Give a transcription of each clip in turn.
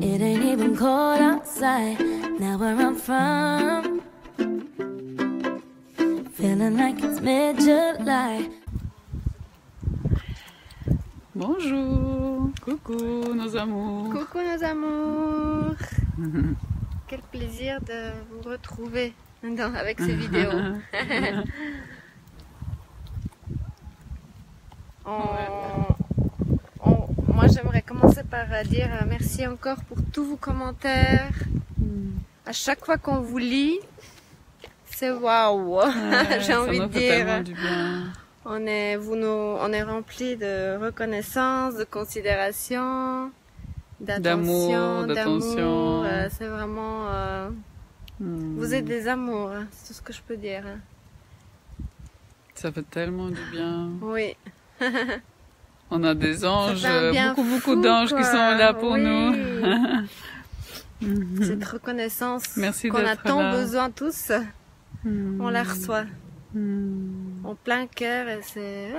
It ain't even cold outside, now where I'm from. Feeling like it's mid-July. Bonjour, coucou nos amours. Coucou nos amours. Quel plaisir de vous retrouver avec ces vidéos. Moi j'aimerais commencer par dire merci encore pour tous vos commentaires. À chaque fois qu'on vous lit, c'est waouh. J'ai envie de dire. On est rempli de reconnaissance, de considération, d'attention, d'amour. C'est vraiment... Vous êtes des amours, hein, c'est tout ce que je peux dire. Hein. Ça fait tellement du bien. Oui. On a des anges, beaucoup fou, d'anges quoi. Qui sont là pour nous. Cette reconnaissance qu'on a tant besoin tous, on la reçoit. En plein cœur et c'est...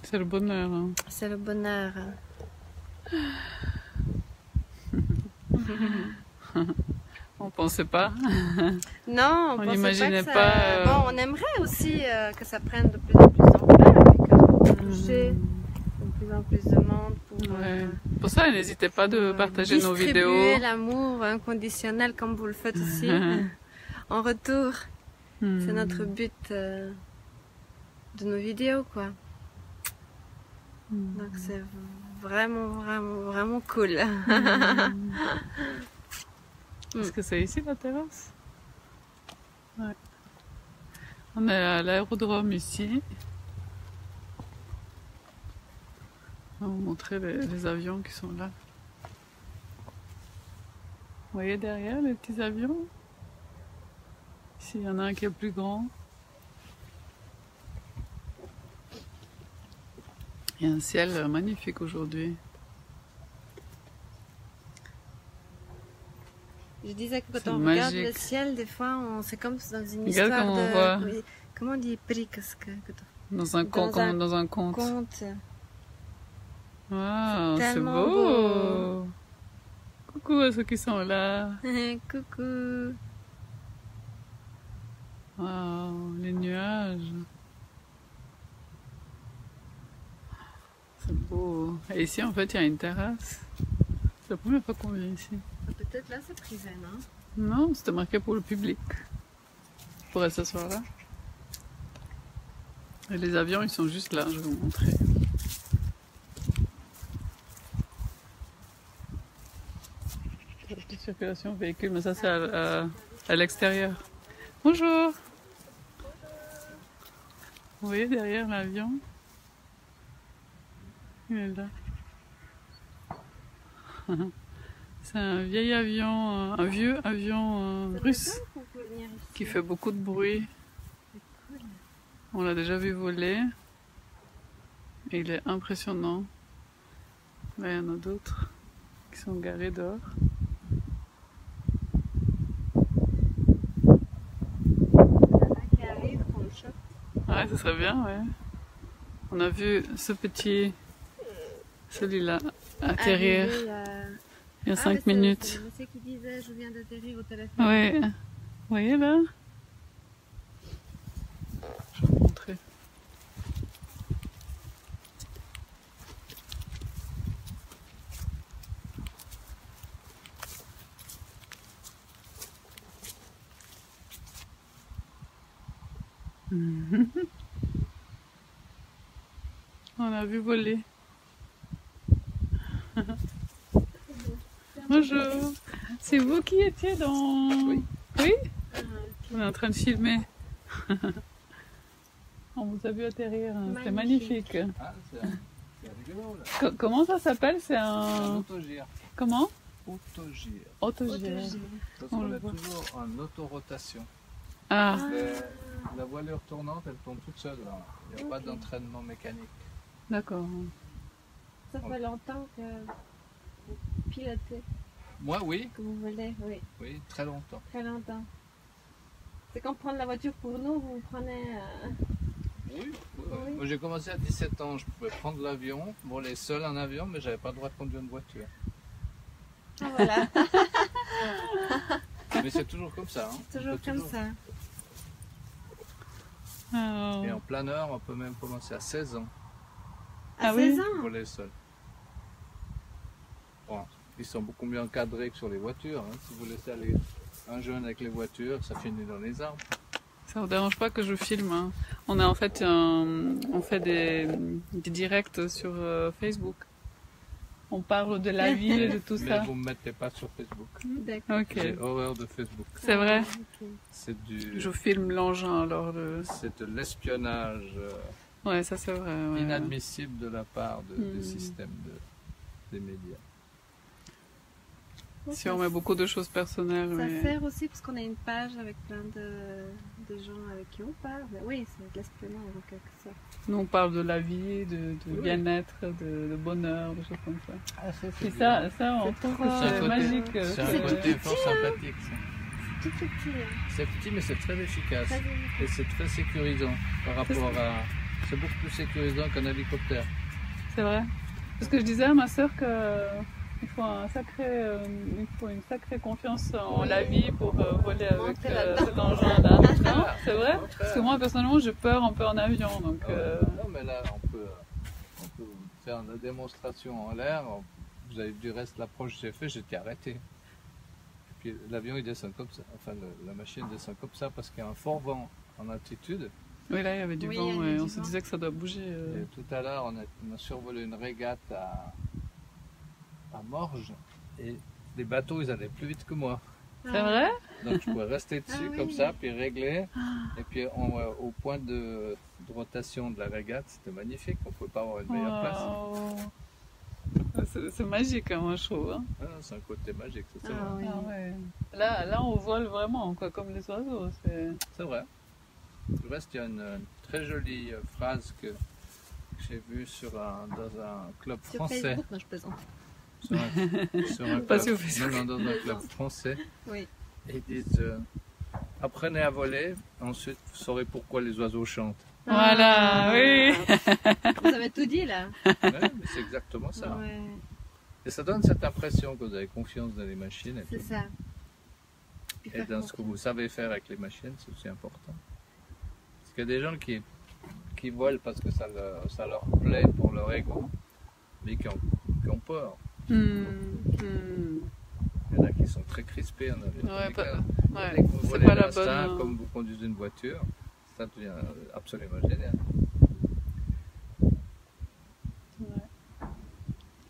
C'est le bonheur. Hein. C'est le bonheur. On pensait pas. Non, on n'imaginait pas. Bon, on aimerait aussi que ça prenne de plus en plus d'ampleur, et que toucher de plus en plus de monde pour ça, n'hésitez pas de partager nos vidéos. Distribuer l'amour inconditionnel comme vous le faites aussi. En retour, c'est notre but de nos vidéos, quoi. Donc c'est vraiment cool. Est-ce que c'est ici la terrasse? Ouais. On est à l'aérodrome ici. On va vous montrer les avions qui sont là. Vous voyez derrière les petits avions? Ici, il y en a un qui est plus grand. Il y a un ciel magnifique aujourd'hui. Je disais que quand on regarde le ciel, des fois, c'est comme dans une histoire on voit. Comment on dit prikasque? Dans un conte. Wow, c'est beau. Coucou à ceux qui sont là. Coucou. Wow, les nuages. C'est beau. Et ici, en fait, il y a une terrasse. C'est la première fois qu'on vient ici. Peut-être là, c'est privé, non? Non, c'était marqué pour le public. Je pourrais s'asseoir là. Et les avions, ils sont juste là, je vais vous montrer. La petite circulation véhicule, mais ça, c'est à l'extérieur. Bonjour! Vous voyez derrière l'avion? Il est là. C'est un vieil avion, un vieux avion russe qui fait beaucoup de bruit. On l'a déjà vu voler. Et il est impressionnant. Là, il y en a d'autres qui sont garés dehors. Ouais, ce serait bien, ouais. On a vu ce petit, celui-là, atterrir il y a 5 minutes. C'est le monsieur qui disait je viens d'atterrir au téléphone. Oui, vous voyez là? Je vais vous montrer. On a vu voler. Bonjour. C'est vous qui étiez dans... Oui. Oui? On est en train de filmer. On vous a vu atterrir. C'était magnifique. Ah, c'est rigolo là. Comment ça s'appelle? C'est Un autogire. Comment? Autogire. Autogire. Parce qu'on est toujours en autorotation. Ah. La voilure tournante, elle tourne toute seule. Il n'y a pas d'entraînement mécanique. D'accord. Ça fait longtemps que vous pilotez. Moi, oui. Que vous volez, oui. Oui, très longtemps. Très longtemps. C'est quand prendre la voiture pour nous, vous prenez... Oui. Moi, j'ai commencé à 17 ans. Je pouvais prendre l'avion, voler seul en avion, mais j'avais pas le droit de conduire une voiture. Ah, voilà. Mais c'est toujours comme ça. Hein. Toujours On peut comme ça. Oh. Et en planeur, on peut même commencer à 16 ans À Ah oui 16 ans. pour les sols. Bon, ils sont beaucoup mieux encadrés que sur les voitures. Hein. Si vous laissez aller un jeune avec les voitures, ça finit dans les arbres. Ça vous dérange pas que je filme, hein. On a en fait on fait des directs sur Facebook. On parle de la ville et de tout Mais ça. vous ne me mettez pas sur Facebook. D'accord. Ok. J'ai horreur de Facebook. C'est vrai. Ok. C'est du... Je filme l'engin alors. C'est de l'espionnage Ouais, ça c'est vrai. Ouais. inadmissible de la part des Mm. systèmes des médias. Si on met beaucoup de choses personnelles. Ça mais- sert aussi parce qu'on a une page avec plein de gens avec qui on parle. Oui, c'est de l'espionnage en quelque sorte. Nous on parle de la vie, de Oui. bien-être, de bonheur, des choses comme ça. Ah, ça, Et ça on trouve que C'est un c'est côté- magique. C'est un côté fort sympathique. Ça. Tout petit. Hein. C'est petit, mais c'est très efficace. Très efficace. Et c'est très sécurisant par rapport à... C'est beaucoup plus sécurisant qu'un hélicoptère. C'est vrai. Parce que je disais à ma sœur que il faut une sacrée confiance en la vie pour voler avec Monter là-dedans. cet engin-là. Non, c'est vrai. Au contraire. Parce que moi personnellement j'ai peur un peu en avion, donc. Non, mais là, on peut faire une démonstration en l'air. Vous avez du reste, l'approche que j'ai fait, j'étais arrêté. Et puis l'avion, il descend comme ça. Enfin, la machine descend comme ça parce qu'il y a un fort vent en altitude. Oui, là il y avait du Oui, vent il y avait et du on se vent. disait que ça doit bouger. Et tout à l'heure, on a survolé une régate à Morges. Et les bateaux, ils allaient plus vite que moi. C'est vrai? Donc je pouvais rester dessus Ah oui. comme ça, puis régler. Et puis au point de rotation de la régate, c'était magnifique. On ne pouvait pas avoir une meilleure place. Wow. C'est magique, hein, moi je trouve. Hein. Ah, c'est un côté magique, c'est Ah vrai. oui. Ah ouais. Là on vole vraiment, quoi, comme les oiseaux. C'est vrai. Du reste, il y a une très jolie phrase que j'ai vue dans un club Sur français. Facebook, moi je plaisante. Sur un Pas club, sur Facebook. non, dans un club français. Oui. Et ils disent apprenez à voler, ensuite vous saurez pourquoi les oiseaux chantent. Voilà, oui. Vous avez tout dit là. Ouais, mais c'est exactement ça. Ouais, Et ça donne cette impression que vous avez confiance dans les machines c'est ça. Puis et faire dans ce que vous savez faire avec les machines, c'est aussi important. Parce qu'il y a des gens qui volent parce que ça leur plaît pour leur ego, mais qui ont peur. Hmm. Il y en a qui sont très crispés en avion. Ouais, Dès ouais. que vous C'est volez pas la l'instinct, bonne. comme vous conduisez une voiture, ça devient absolument génial.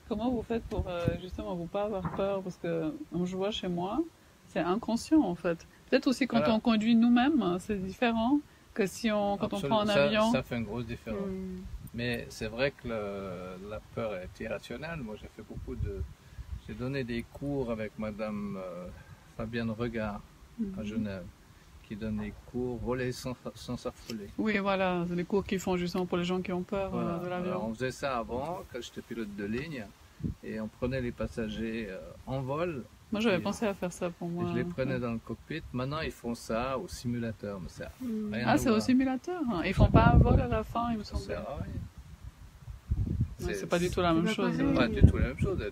Comment vous faites pour justement vous pas avoir peur? Parce que je vois chez moi, c'est inconscient en fait. Peut-être aussi quand Voilà. on conduit nous-mêmes, c'est différent que si quand on prend un avion. Ça fait une grosse différence. Mm. Mais c'est vrai que la peur est irrationnelle. Moi, j'ai donné des cours avec Madame Fabienne Regard à Genève, qui donne des cours voler sans s'affoler. Oui, voilà, c'est les cours qu'ils font justement pour les gens qui ont peur Voilà. de Alors, l'avion. on faisait ça avant, quand j'étais pilote de ligne, et on prenait les passagers en vol. Moi, j'avais et- pensé à faire ça pour et moi. je les prenais dans le cockpit. Maintenant, ils font ça au simulateur, mais ça Mm. n'a rien Ah, à c'est voir. au simulateur. Hein. Ils font pas un vol à la fin, il me Ça semble. sert à rien. Ouais, c'est pas du tout la même pas chose. pareil. Pas du tout la même chose.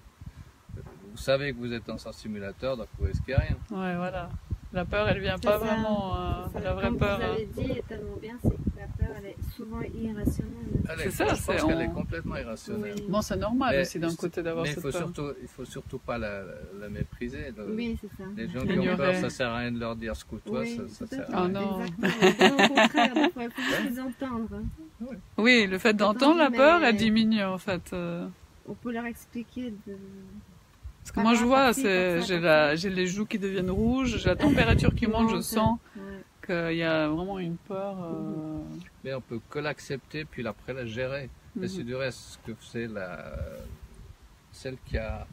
Vous savez que vous êtes dans un simulateur, donc vous risquez rien. Ouais, voilà. La peur, elle vient C'est pas ça. vraiment. C'est ça. La vraie Comme peur. vous Hein. avez dit tellement bien, c'est que la peur, elle est souvent irrationnelle. C'est ça, je c'est- pense qu'elle on- est complètement irrationnelle. Oui. Bon, c'est normal Mais- aussi d'un côté d'avoir Mais cette il peur. faut surtout pas la mépriser. Oui, c'est ça. Les gens qui ont L'ignorer. peur, ça sert à rien de leur dire scoute-toi, Oui, ça tout à sert fait. à Ah rien. non. Exactement. Bien au contraire, des fois, il faut les entendre. Oui, le fait d'entendre la mais- peur, elle diminue en fait. On peut leur expliquer de... Parce que moi, je Ah, vois, parti, comme ça, j'ai les joues qui deviennent rouges, j'ai la température qui monte, je sens Ouais. qu'il y a vraiment une peur. Mais on peut que l'accepter, puis après la gérer. Et c'est Mhm. du reste ce que c'est celle qui a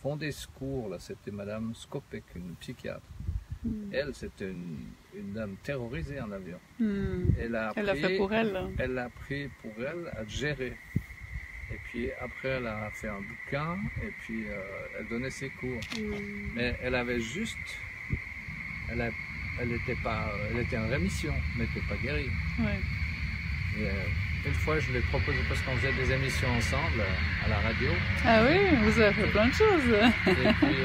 fondé ce cours, là, c'était Madame Skopek, une psychiatre. Mhm. Elle, c'était une dame terrorisée en avion. Hmm. Elle a Elle l'a fait pour elle. Elle l'a appris pour elle à gérer. Et puis après, elle a fait un bouquin et puis elle donnait ses cours. Mm. Mais elle avait juste, elle était en rémission, mais elle n'était pas guérie. Ouais. Une fois, je lui ai proposé, parce qu'on faisait des émissions ensemble à la radio. Ah oui, vous avez fait plein de choses. Et puis,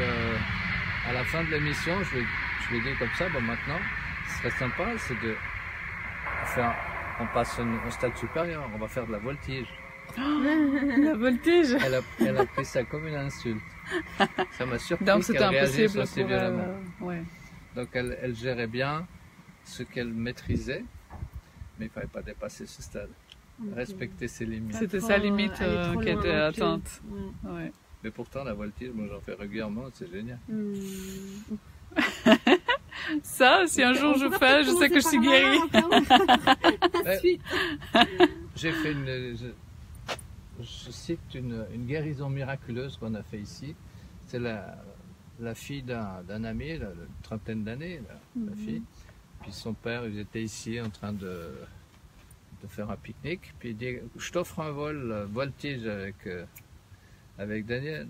à la fin de l'émission, je lui ai dit comme ça, bon, maintenant, ce serait sympa, c'est de faire, on passe au stade supérieur, on va faire de la voltige. La voltige. Elle a pris ça comme une insulte. Ça m'a surpris. Donc c'était impossible aussi pour elle. Ouais. Donc elle gérait bien ce qu'elle maîtrisait, mais il ne fallait pas dépasser ce stade. Respecter ses limites. C'était sa limite qui était atteinte. Ouais. Mais pourtant la voltige, moi j'en fais régulièrement, c'est génial. Ça, si un jour je fais, je sais que je suis guérie. J'ai fait je cite une guérison miraculeuse qu'on a fait ici. C'est la fille d'un ami, une trentaine d'années, la fille. Puis son père, ils étaient ici en train de faire un pique-nique. Puis il dit, je t'offre un voltige avec Daniel.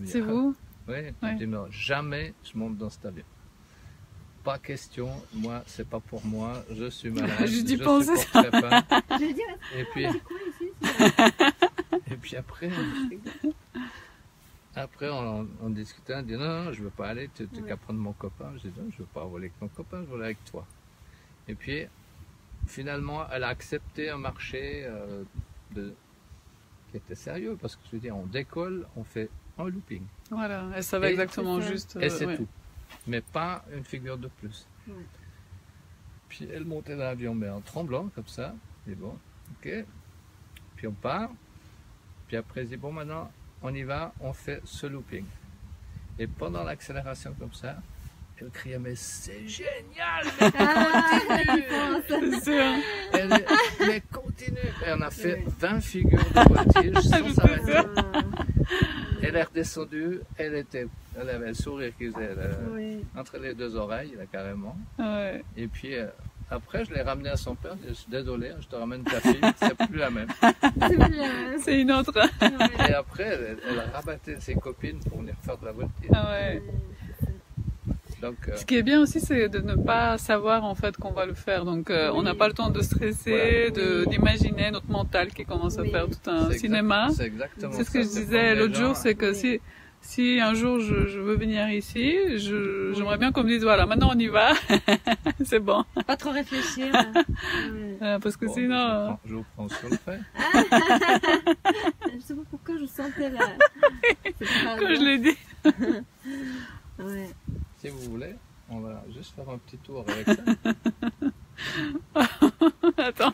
C'est vous? Oui. Il dit, non, jamais je monte dans cet avion. Pas question, moi, c'est pas pour moi, je suis malade, je dis pas ça. Et puis après on discutait, on dit non, je veux pas aller, tu qu'à prendre mon copain. Je dis non, je veux pas voler avec mon copain, je veux aller avec toi. Et puis finalement, elle a accepté un marché qui était sérieux, parce que je veux dire, on décolle, on fait un looping. Voilà, elle savait exactement juste. Et c'est tout. Mais pas une figure de plus. Puis elle montait dans l'avion, mais en tremblant, comme ça. Et bon, ok. Puis on part. Puis après, elle dit, bon, maintenant, on y va, on fait ce looping. Et pendant l'accélération, comme ça, elle criait, mais c'est génial, mais continue. Mais continue. Et on a fait 20 figures de voltige sans s'arrêter. Elle est redescendue, elle avait le sourire qui faisait entre les deux oreilles, là, carrément. Ouais. Et puis après, je l'ai ramenée à son père. Je suis désolé, je te ramène ta fille, c'est plus la même. C'est une autre. Et après, elle rabattait ses copines pour venir faire de la voltige. Ah ouais. Donc, ce qui est bien aussi, c'est de ne pas savoir en fait qu'on va le faire. Donc, on n'a pas le temps de stresser, d'imaginer notre mental qui commence à faire tout un cinéma. C'est exactement ça. C'est ce que je disais l'autre jour, c'est que si un jour je veux venir ici, j'aimerais bien qu'on me dise voilà, maintenant on y va, c'est bon. Pas trop réfléchir. Parce que sinon. Je vous prends sur le fait. Je sais pas pourquoi je sentais là. Quand je l'ai dit. Ouais. Si vous voulez, on va juste faire un petit tour avec ça. Attends.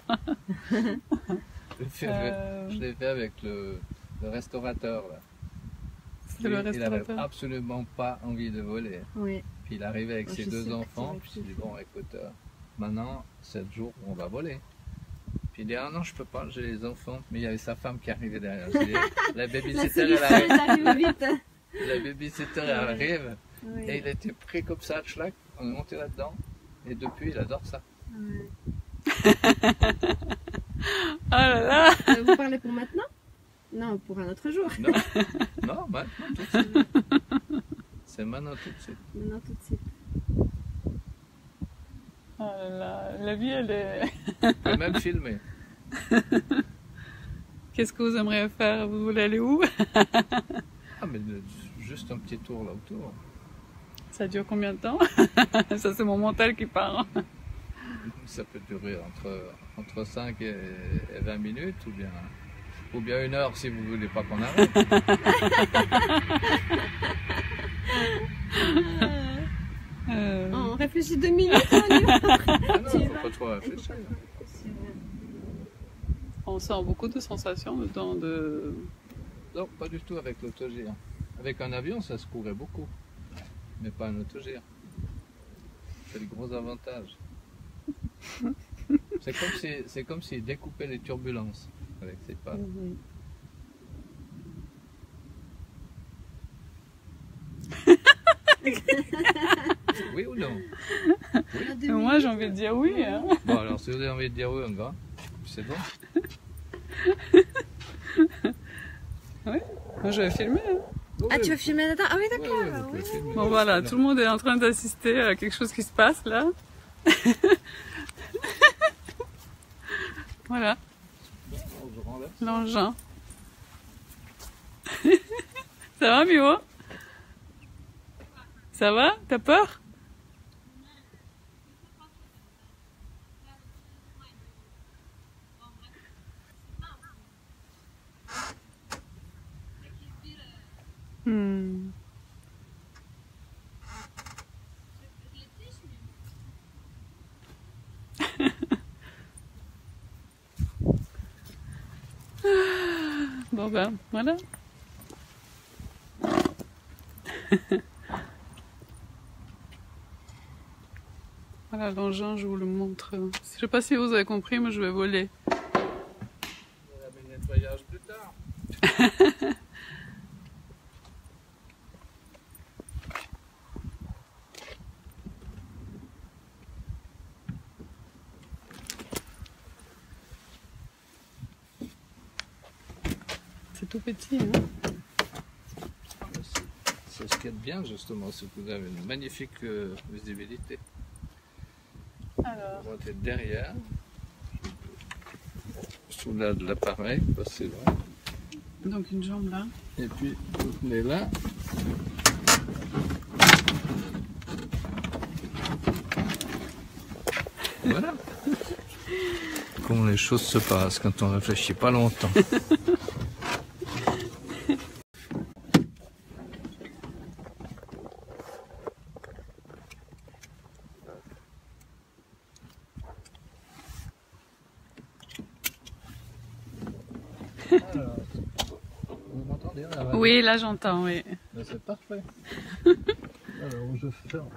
Je l'ai fait avec le restaurateur. Là. C'est le restaurateur. Il n'avait absolument pas envie de voler. Oui. Puis il arrivait avec ses deux enfants. Puis il dit bon, écoute, maintenant, 7 jours, on va voler. Puis il dit ah non, je peux pas, j'ai les enfants. Mais il y avait sa femme qui arrivait derrière. La babysitter, elle arrive. La babysitter, elle arrive. Oui. Et il était pris comme ça, tchlac, on est monté là-dedans, et depuis il adore ça. Ouais. Oh là là. Vous parlez pour maintenant? Non, pour un autre jour. Non, maintenant tout de suite. C'est maintenant tout de suite. Maintenant tout de suite. Oh là là, la vie elle est... On peut même filmer. Qu'est-ce que vous aimeriez faire? Vous voulez aller où? Ah mais juste un petit tour là autour. Ça dure combien de temps? Ça, c'est mon mental qui part. Ça peut durer entre 5 et 20 minutes ou bien 1 heure si vous ne voulez pas qu'on arrête. On réfléchit 2 minutes. Non, il ne faut pas trop réfléchir. On sent beaucoup de sensations dedans de... Non, pas du tout avec l'autogire. Avec un avion, ça se courait beaucoup. Mais pas un autogire. C'est le gros avantage. C'est comme s'il découpait les turbulences avec ses pattes. Oui ou non? Oui. Moi j'ai envie de dire oui. Hein. Bon alors si vous avez envie de dire oui, on va. C'est bon. Oui, moi je vais filmer. Hein. Ah, tu veux filmer là-dedans? Ah oui, d'accord. Oui. Bon voilà, tout le monde est en train d'assister à quelque chose qui se passe là. Voilà, l'engin. Ça va, Mio? Ça va? T'as peur? Hmm. Bon ben, voilà. Voilà l'engin, je vous le montre. Je sais pas si vous avez compris, mais je vais voler. On va le nettoyage plus tard. C'est tout petit, hein? C'est ce qui est bien justement, c'est que vous avez une magnifique visibilité. Alors, On va être derrière, sous l'appareil, passer là. donc une jambe là. Et puis vous venez là. Voilà. Comment les choses se passent quand on réfléchit pas longtemps. Alors, vous m'entendez là? Oui, là j'entends, oui. Ben, c'est parfait. Alors je ferme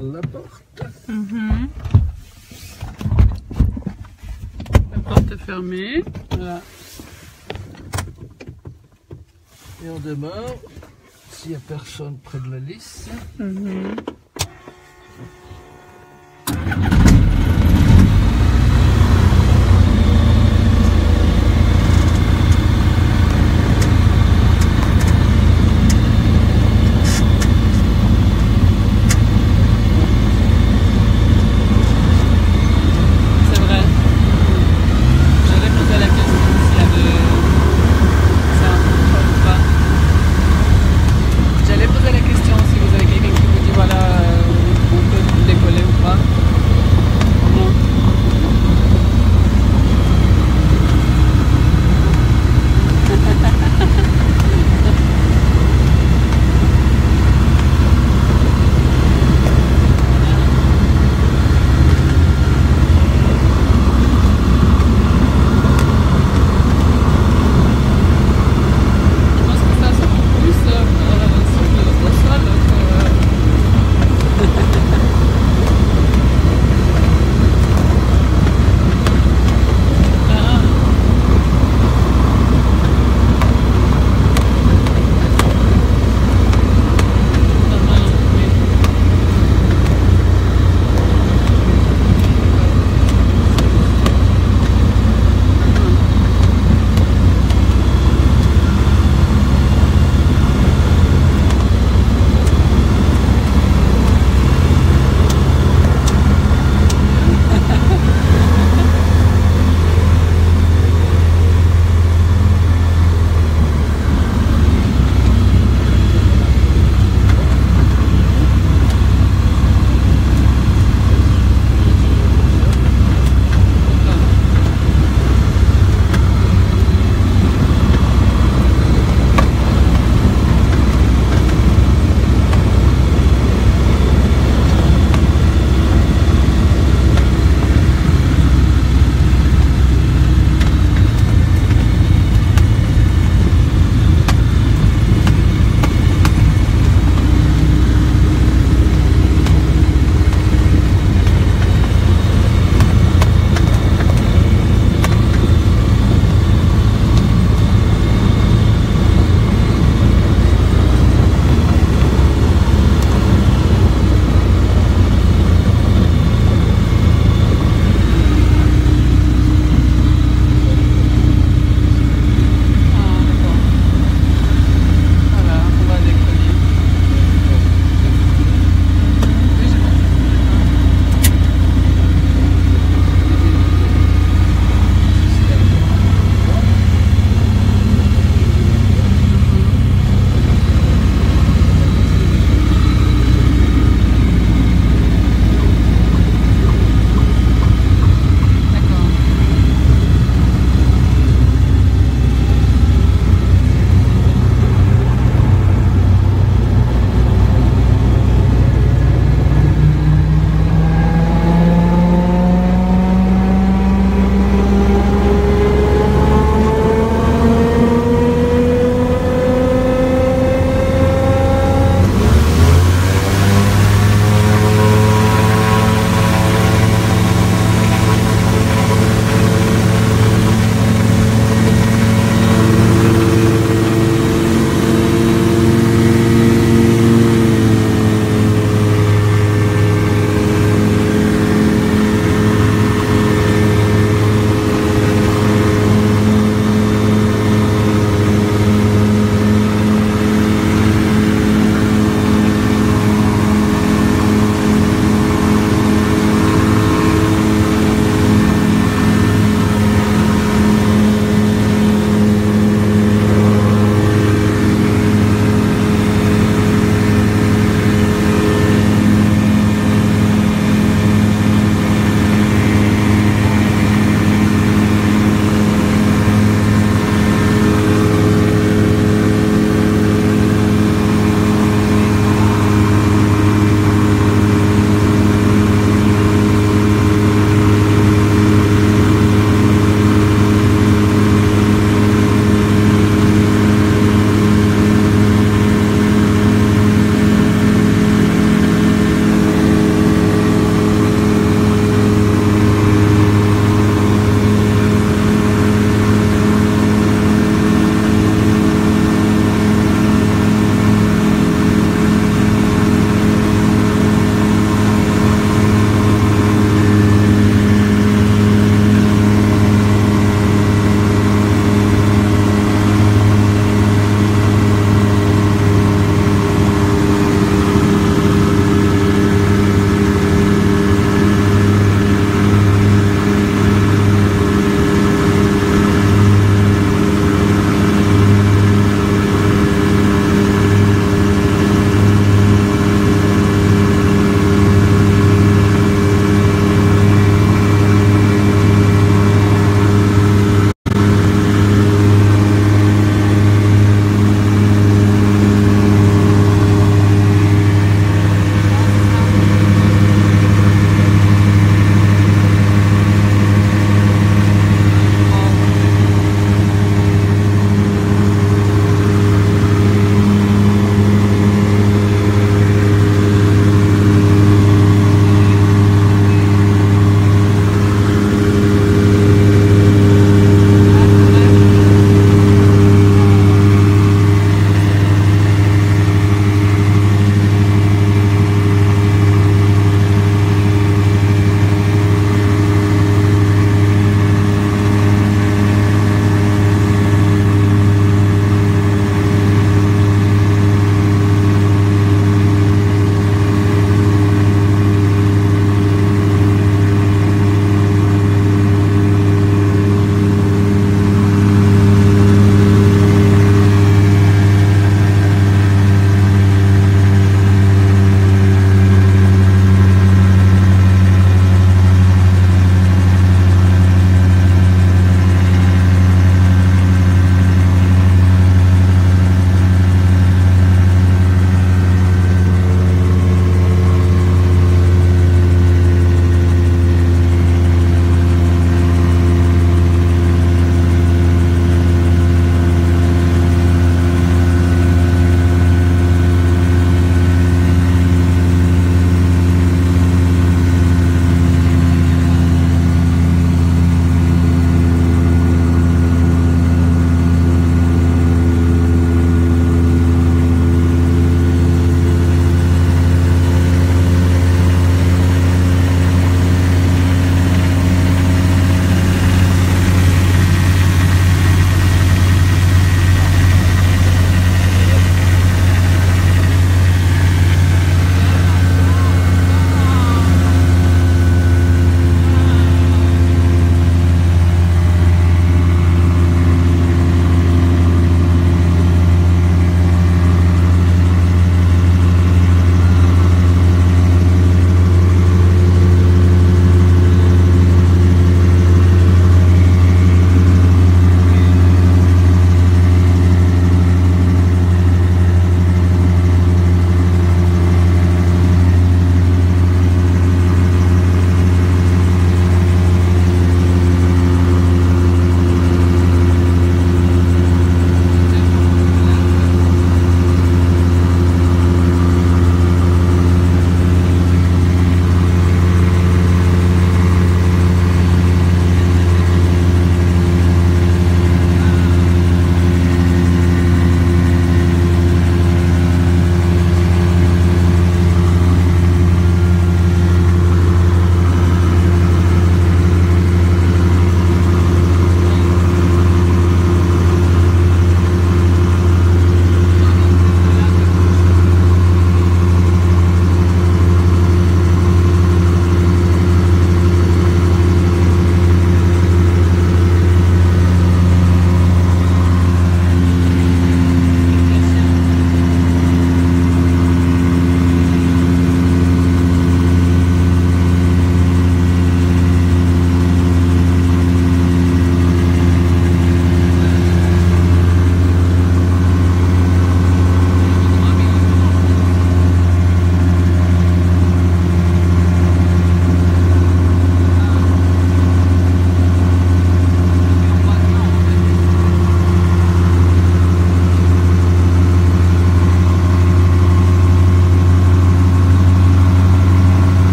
la porte. La porte est fermée. Voilà. Et on démarre. S'il n'y a personne près de la lisse. C'est vrai. J'allais poser la question s'il y avait... C'est un contrôle ou pas. J'allais poser la question si vous avez quelqu'un qui vous dit voilà,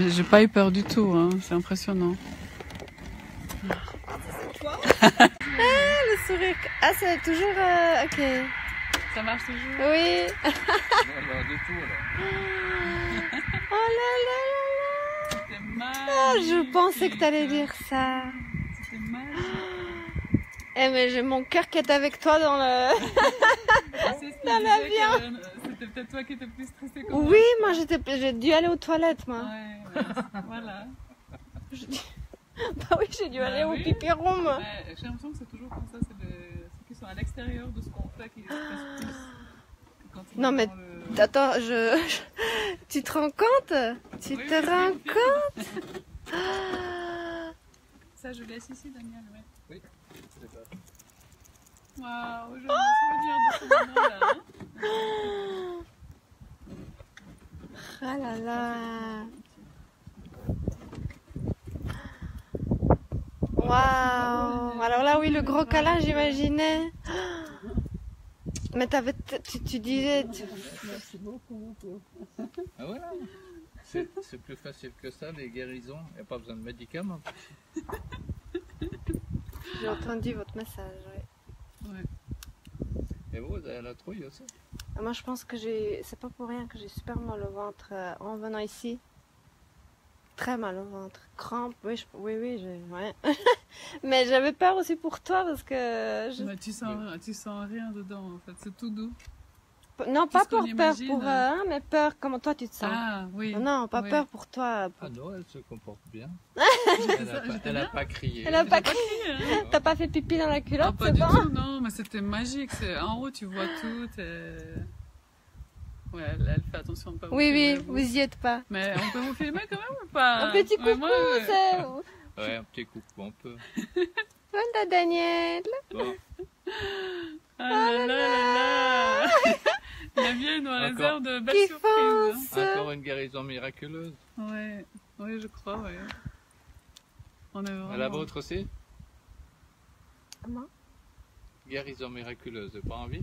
j'ai pas eu peur du tout, hein. C'est impressionnant. Le sourire. Ah, c'est toujours... ok. Ça marche toujours? Oui. Non, du tout, là. Oh là là là là. C'était mal. Ah, je pensais que t'allais dire ça. C'était mal. Eh mais j'ai mon cœur qui est avec toi dans le... Dans l'avion. C'était peut-être toi qui étais plus stressée que moi. Oui, moi j'ai dû aller aux toilettes, moi. Ouais, voilà. Bah oui, j'ai dû aller au pipi room. Ouais, j'ai l'impression que c'est toujours comme ça, c'est ceux qui sont à l'extérieur de ce qu'on fait qui stressent plus. Non mais attends, tu te rends compte? Tu te rends compte? Ça, je laisse ici, Daniel. Ouais. Oui, c'est ça. Waouh, je me souviens de ce moment-là. Ah là là. Waouh. Alors là, oui, le gros câlin, j'imaginais. Mais tu disais... Merci beaucoup. Ah voilà. C'est plus facile que ça, les guérisons. Il n'y a pas besoin de médicaments. J'ai entendu votre message, oui. Ouais. Et vous avez la trouille aussi? Moi, je pense que c'est pas pour rien que j'ai super mal au ventre en venant ici. Très mal au ventre. Crampes, oui, ouais. Mais j'avais peur aussi pour toi parce que... Mais tu sens rien dedans, en fait. C'est tout doux. Non, pas pour peur imagine. pour mais peur comment toi tu te sens. Ah, oui. Non, pas oui. peur pour toi. Ah non, elle se comporte bien. J'étais Elle n'a pas crié. Elle a pas crié, hein. T'as pas fait pipi dans la culotte, Pas c'est du bon? tout, non, mais c'était magique. En haut, tu vois tout. Ouais, elle fait attention de ne pas vous Oui, filmer, oui, vous y êtes pas. Mais on peut vous filmer quand même ou pas? Un petit coucou, moi, c'est... Ouais, un petit coucou, on peut. Bonne Daniel. Bon, Ah là là là là. La vieille nous réserve de belles Qui surprises. fonce. encore une guérison miraculeuse. Ouais, oui, je crois, ouais. On est vraiment... Et la vôtre aussi? Comment? Guérison miraculeuse, t'as pas envie?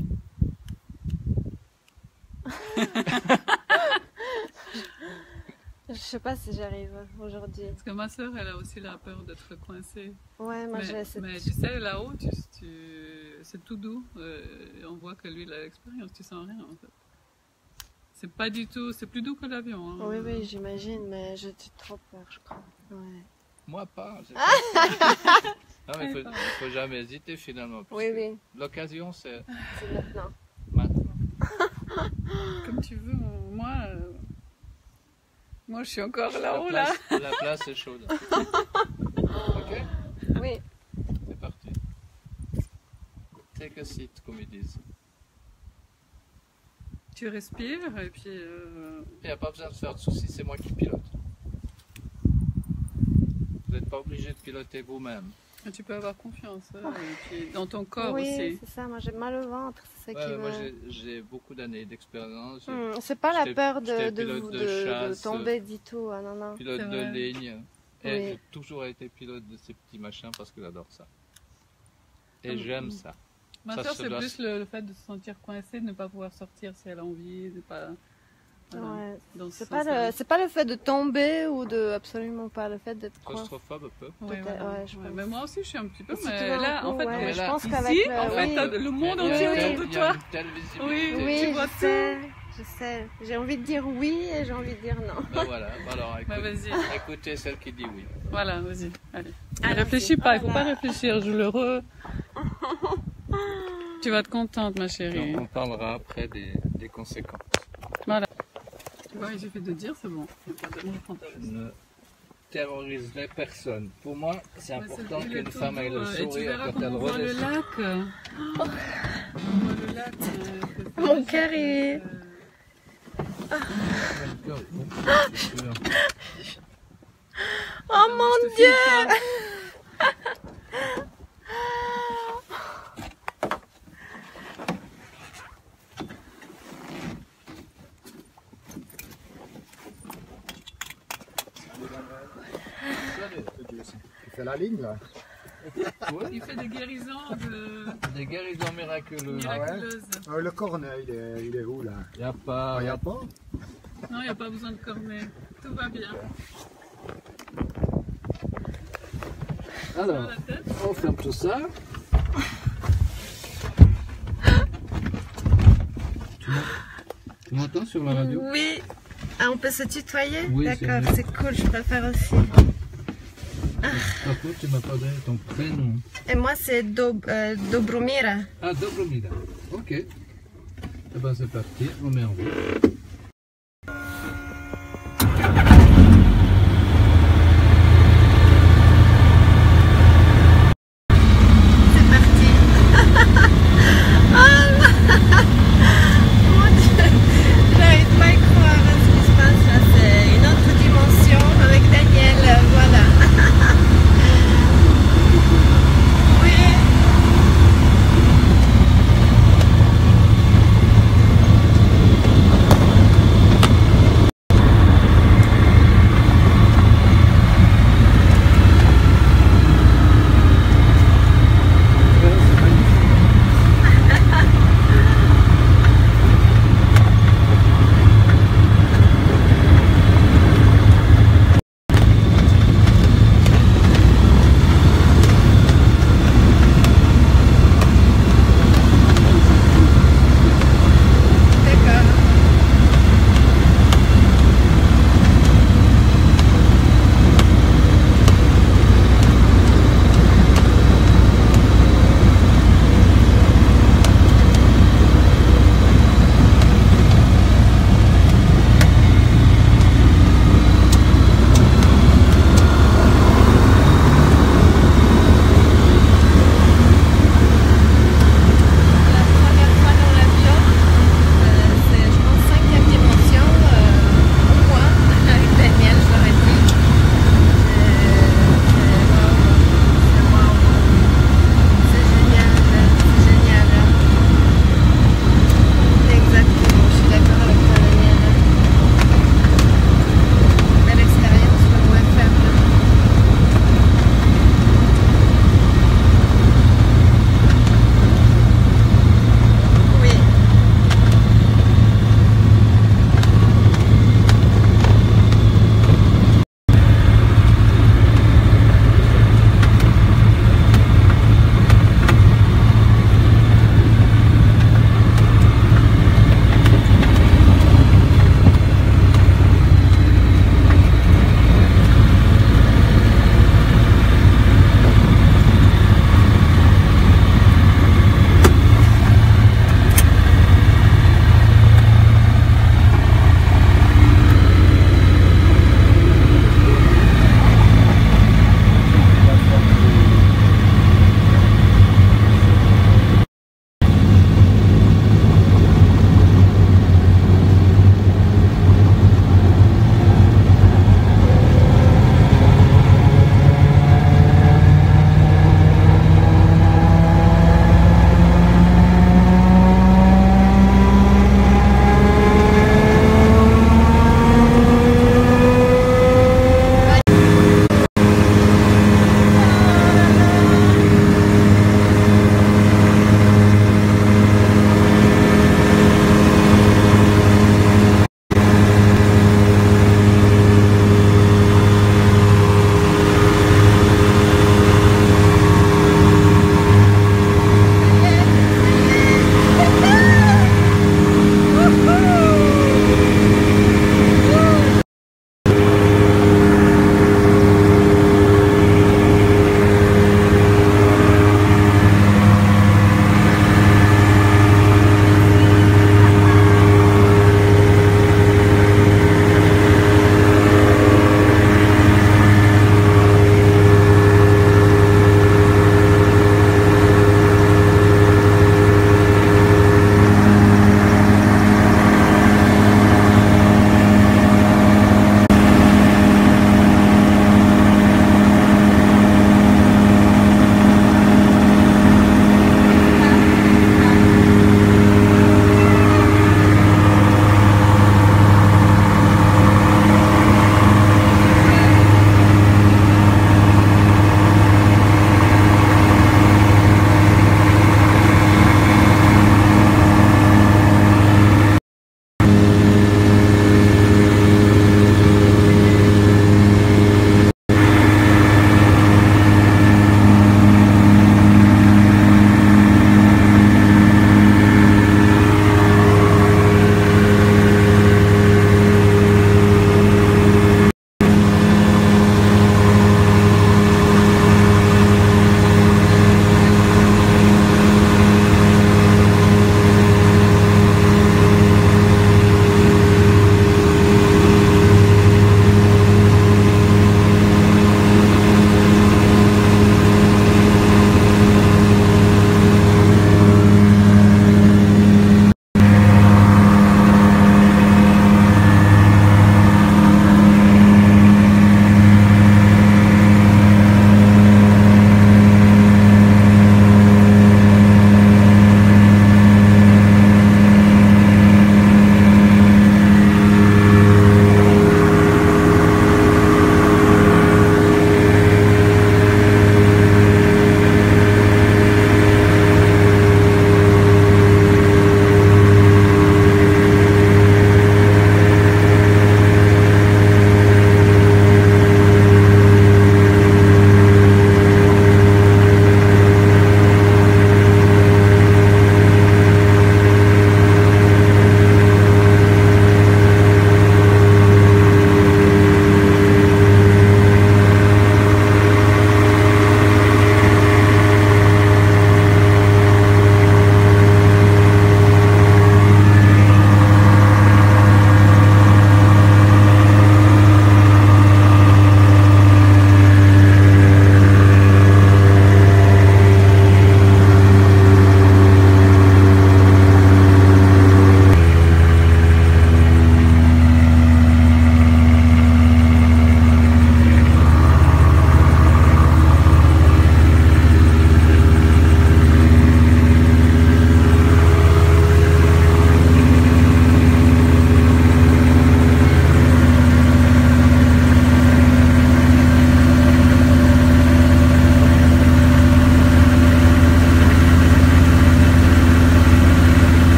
Je sais pas si j'arrive aujourd'hui. Parce que ma soeur, elle a aussi la peur d'être coincée. Ouais, moi j'ai Mais tu sais, là-haut, c'est tout doux. On voit que lui, il a l'expérience, tu sens rien en fait. C'est pas du tout, c'est plus doux que l'avion. Hein. Oui, oui, j'imagine, mais j'ai trop peur, je crois. Ouais. Moi pas. Non, mais il faut jamais hésiter finalement. Oui, oui, L'occasion, c'est c'est maintenant. maintenant. Comme tu veux, moi je suis encore là-haut là. La place est chaude. Ok? Oui. C'est parti. Take a seat, comme ils disent. Tu respires et puis... Il n'y a pas besoin de faire de soucis, c'est moi qui pilote. Vous n'êtes pas obligé de piloter vous-même. Tu peux avoir confiance et puis dans ton corps Oui, aussi. c'est ça, moi j'ai mal au ventre, c'est ça qui Moi me... j'ai beaucoup d'années d'expérience. C'est pas la j'étais- peur j'étais de pilote de chasse, tomber du tout, ah, non, non. Pilote C'est de vrai. ligne. Et Oui. j'ai toujours été pilote de ces petits machins parce que j'adore ça. Et Ah, j'aime ça. Ma Ça soeur, se c'est doit- plus le fait de se sentir coincée, de ne pas pouvoir sortir si elle a envie, de pas... Voilà, Ouais. dans ce C'est pas sens-là. c'est pas le fait de tomber ou de... Absolument pas, le fait d'être coincé. Claustrophobe un peu. Ouais, Peut-être, voilà. ouais, je pense. Mais moi aussi, je suis un petit peu, Si tu mais veux un là, peu, en fait, ouais, mais je là, pense ici, qu'avec en fait, oui. t'as le monde Il y a entier une oui, autour telle- de il y a toi. une telle visibilité. Oui. Oui, Tu vois je sais. J'ai envie de dire oui et j'ai envie de dire non. Ben voilà, alors Bah, vas-y. écoutez celle qui dit oui. Voilà, vas-y. Allez. Ah, Réfléchis pas, il faut voilà. pas réfléchir. Tu vas être contente, ma chérie. Donc, on parlera après des conséquences. Tu vois, il suffit de dire, c'est bon. Il y a pas de Je ne terroriserai personne. Pour moi, c'est Mais important il est qu'une tout femme ait doux, le et tu sourire verras quand elle comment on voit le redescend. lac. On voit le lac. Mon cœur est... Oh mon Dieu! Tu fais la ligne là? Il fait des guérisons Des guérisons miraculeuses. miraculeuses. Le cornet, il est où là? Il n'y a pas. Il n'y a pas? Non, il n'y a pas besoin de cornet. Tout va bien. Alors, on ferme tout ça. Tu m'entends sur la radio? Oui. Ah, on peut se tutoyer? Oui, d'accord, c'est c'est cool, je préfère aussi. Par contre, tu m'as pas donné ton prénom. Et moi, c'est Dobromira. Ah, Dobromira. Ok. Eh ben, c'est parti, on met en route.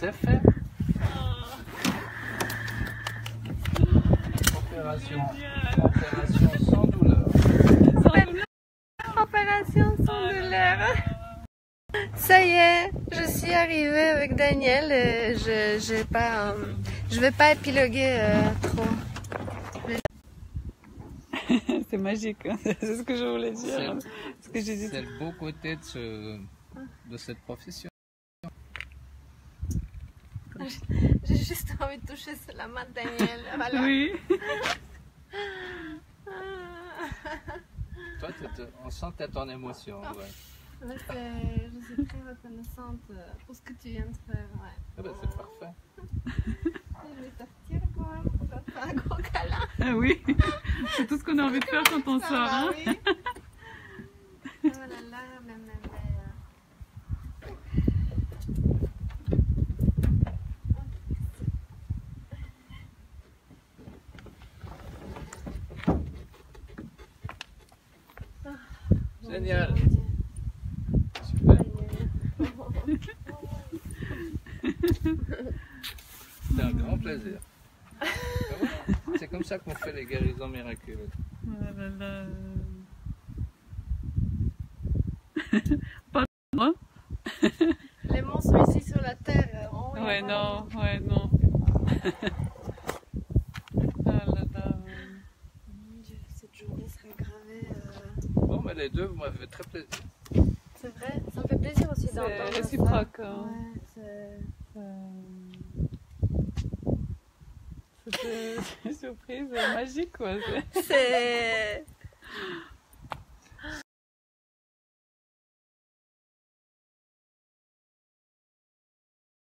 C'est fait. Opération sans douleur. Opération sans douleur. Ça y est, je suis arrivée avec Daniel et je vais pas épiloguer trop. C'est magique, hein. C'est ce que je voulais dire. C'est le beau côté de cette profession. J'ai juste envie de toucher sur la main de Daniel. Voilà. Oui. Toi, on sentait ton émotion. Ouais. Je suis très reconnaissante pour ce que tu viens de faire. Ouais. Ah ben, c'est parfait. Je vais sortir quand même pour te faire un gros câlin. Ah oui. C'est tout ce qu'on a envie de faire quand on Ça sort. va, Hein. oui. Oh là là, mais. Génial. Super. C'est un grand plaisir. C'est comme ça qu'on fait les guérisons miraculeuses. Oh là là. Pas trop. Les monts sont ici sur la terre. Ouais, non, ouais, non. Oh là là. Mon Dieu, cette journée serait gravée. Bon, mais les deux, vous m'avez fait très plaisir. C'est vrai, ça me fait plaisir aussi C'est d'entendre ça. réciproque. Hein. Ouais, c'est... C'était une surprise magique, quoi. C'est